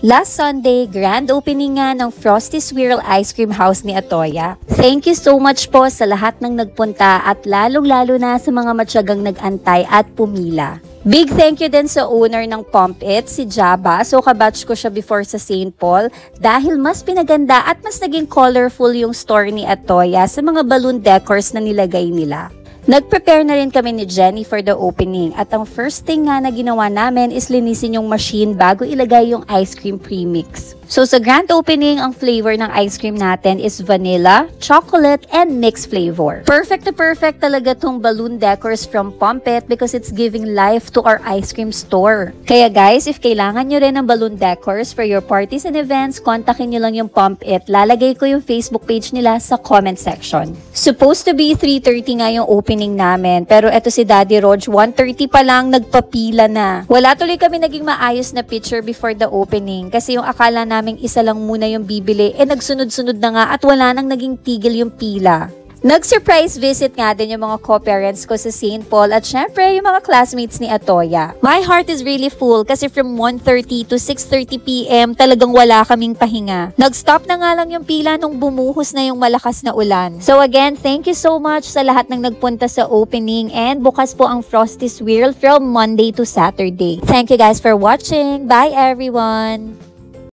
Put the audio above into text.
Last Sunday, grand opening nga ng Frosty Swirl Ice Cream House ni Atoya. Thank you so much po sa lahat ng nagpunta at lalong-lalo na sa mga matyagang nag-antay at pumila. Big thank you din sa owner ng Pump It, si Jaba. So kabatch ko siya before sa St. Paul dahil mas pinaganda at mas naging colorful yung store ni Atoya sa mga balloon decors na nilagay nila. Nag-prepare na rin kami ni Jenny for the opening at ang first thing nga na ginawa namin is linisin yung machine bago ilagay yung ice cream premix. So sa grand opening, ang flavor ng ice cream natin is vanilla, chocolate, and mixed flavor. Perfect na perfect talaga tong balloon decors from Pump It because it's giving life to our ice cream store. Kaya guys, if kailangan nyo rin ng balloon decors for your parties and events, kontakin nyo lang yung Pump It. Lalagay ko yung Facebook page nila sa comment section. Supposed to be 3:30 nga yung opening namin, pero eto si Daddy Rog, 1:30 pa lang nagpapila na. Wala tuloy kami naging maayos na picture before the opening kasi yung akala naming isa lang muna yung bibili, nagsunod-sunod na nga at wala nang naging tigil yung pila. Nag-surprise visit nga din yung mga co-parents ko sa St. Paul at syempre yung mga classmates ni Atoya. My heart is really full kasi from 1:30 to 6:30 PM talagang wala kaming pahinga. Nag-stop na nga lang yung pila nung bumuhos na yung malakas na ulan. So again, thank you so much sa lahat ng nagpunta sa opening and bukas po ang Frosty Swirl from Monday to Saturday. Thank you guys for watching. Bye everyone!